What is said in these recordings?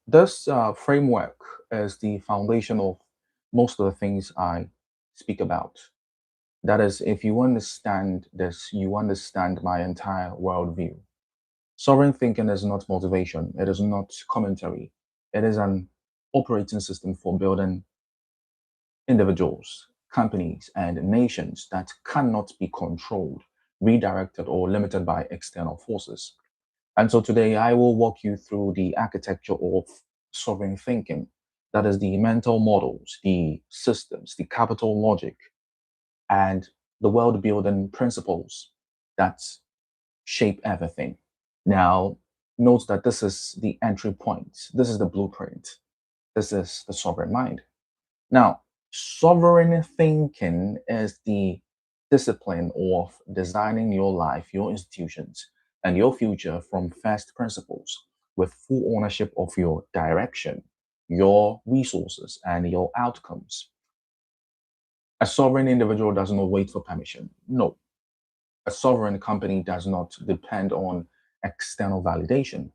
This framework is the foundation of most of the things I speak about. That is, if you understand this, you understand my entire worldview. Sovereign thinking is not motivation, it is not commentary, it is an operating system for building individuals, companies, and nations that cannot be controlled, redirected, or limited by external forces. And so today I will walk you through the architecture of sovereign thinking. That is the mental models, the systems, the capital logic, and the world building principles that shape everything. Now, note that this is the entry point, this is the blueprint, this is the sovereign mind. Now, sovereign thinking is the discipline of designing your life, your institutions, and your future from first principles with full ownership of your direction, your resources, and your outcomes. A sovereign individual does not wait for permission. No, a sovereign company does not depend on external validation.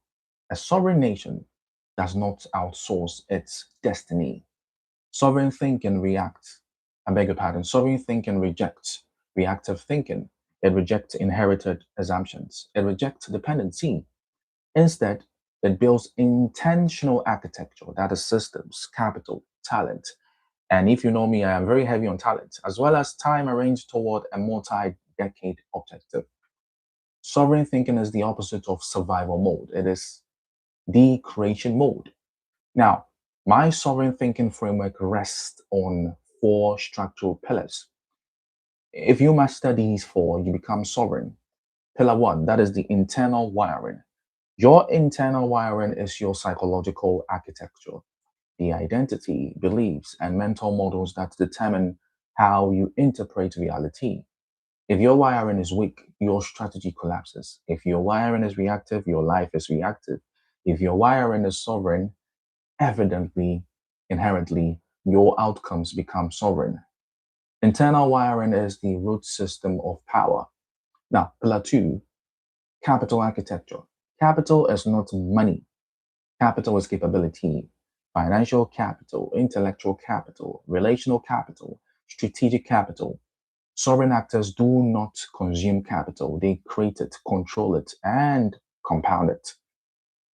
A sovereign nation does not outsource its destiny. Sovereign thinking reacts, I beg your pardon, sovereign thinking rejects reactive thinking. It rejects inherited assumptions. It rejects dependency. Instead, it builds intentional architecture that is systems, capital, talent. And if you know me, I am very heavy on talent, as well as time arranged toward a multi decade objective. Sovereign thinking is the opposite of survival mode, it is the creation mode. Now, my sovereign thinking framework rests on four structural pillars. If you master these four, you become sovereign. Pillar one, that is the internal wiring. Your internal wiring is your psychological architecture, the identity, beliefs, and mental models that determine how you interpret reality. If your wiring is weak, your strategy collapses. If your wiring is reactive, your life is reactive. If your wiring is sovereign, evidently, inherently, your outcomes become sovereign. Internal wiring is the root system of power. Now, pillar two, capital architecture. Capital is not money. Capital is capability, financial capital, intellectual capital, relational capital, strategic capital. Sovereign actors do not consume capital, they create it, control it, and compound it.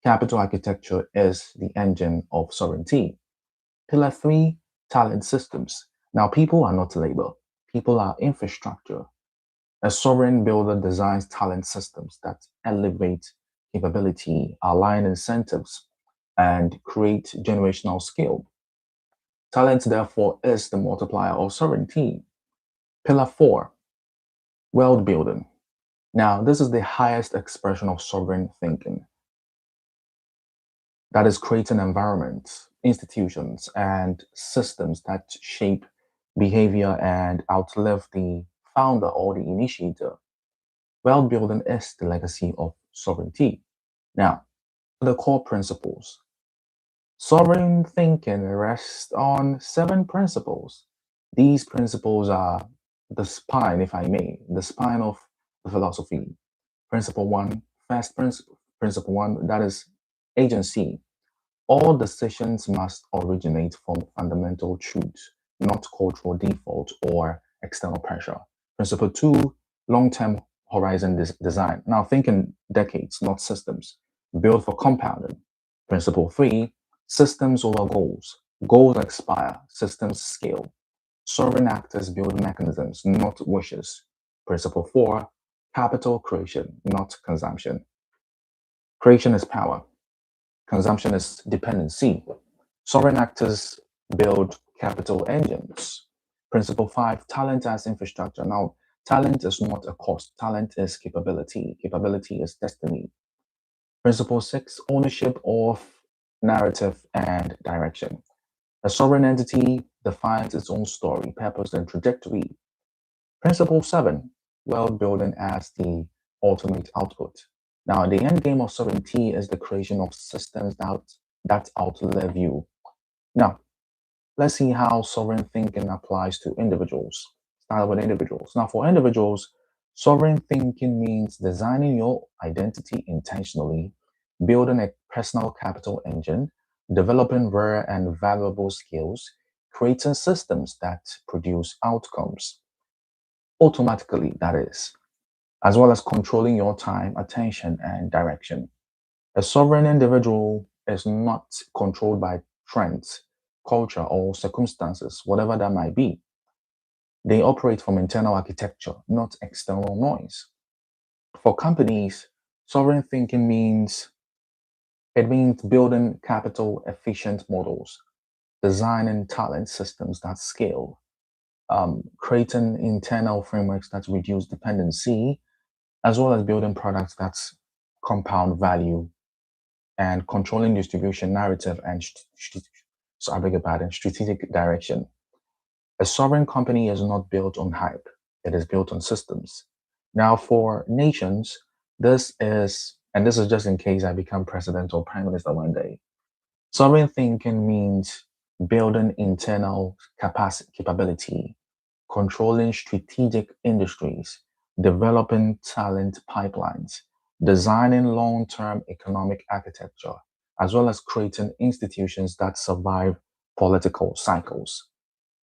Capital architecture is the engine of sovereignty. Pillar three, talent systems. Now, people are not labor, people are infrastructure. A sovereign builder designs talent systems that elevate capability, align incentives, and create generational skill. Talent, therefore, is the multiplier of sovereignty. Pillar four, world building. Now, this is the highest expression of sovereign thinking. That is creating environments, institutions, and systems that shape behavior and outlive the founder or the initiator. World building is the legacy of sovereignty. Now, the core principles. Sovereign thinking rests on seven principles. These principles are the spine, if I may, the spine of the philosophy. Principle one, first principle, principle one, that is agency. All decisions must originate from fundamental truths, not cultural default or external pressure. Principle two, long term horizon design. Now, think in decades, not systems. Build for compounding. Principle three, systems over goals. Goals expire, systems scale. Sovereign actors build mechanisms, not wishes. Principle four, capital creation, not consumption. Creation is power, consumption is dependency. Sovereign actors build capital engines. Principle five, talent as infrastructure. Now, talent is not a cost, talent is capability. Capability is destiny. Principle six, ownership of narrative and direction. A sovereign entity defines its own story, purpose, and trajectory. Principle seven, world building as the ultimate output. Now, the end game of sovereignty is the creation of systems that outlive you. Now, let's see how sovereign thinking applies to individuals. Start with individuals. Now, for individuals, sovereign thinking means designing your identity intentionally, building a personal capital engine, developing rare and valuable skills, creating systems that produce outcomes automatically, that is, as well as controlling your time, attention, and direction. A sovereign individual is not controlled by trends, culture, or circumstances, whatever that might be. They operate from internal architecture, not external noise. For companies, sovereign thinking means building capital efficient models, designing talent systems that scale, creating internal frameworks that reduce dependency, as well as building products that compound value and controlling distribution narrative and so I beg your pardon, strategic direction. A sovereign company is not built on hype, it is built on systems. Now, for nations, and this is just in case I become president or prime minister one day, sovereign thinking means building internal capability, controlling strategic industries, developing talent pipelines, designing long term economic architecture, as well as creating institutions that survive political cycles.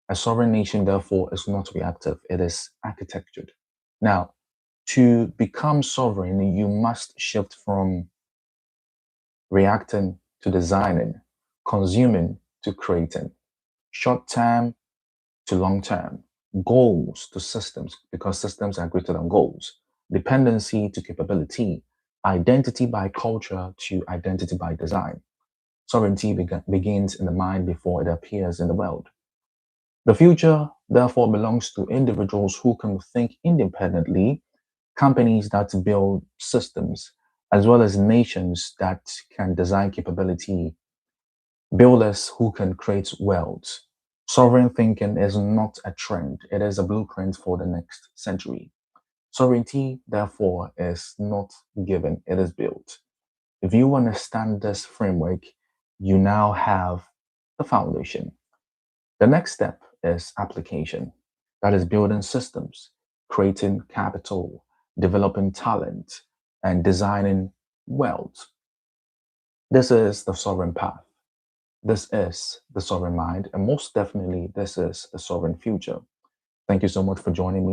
A sovereign nation, therefore, is not reactive, it is architectured. Now, to become sovereign, you must shift from reacting to designing, consuming to creating, short term to long term, goals to systems, because systems are greater than goals, dependency to capability, identity by culture to identity by design. Sovereignty begins in the mind before it appears in the world. The future, therefore, belongs to individuals who can think independently, companies that build systems, as well as nations that can design capability, builders who can create worlds. Sovereign thinking is not a trend, it is a blueprint for the next century. Sovereignty, therefore, is not given, it is built. If you understand this framework, you now have the foundation. The next step is application. That is building systems, creating capital, developing talent, and designing wealth. This is the sovereign path. This is the sovereign mind, and most definitely, this is the sovereign future. Thank you so much for joining me.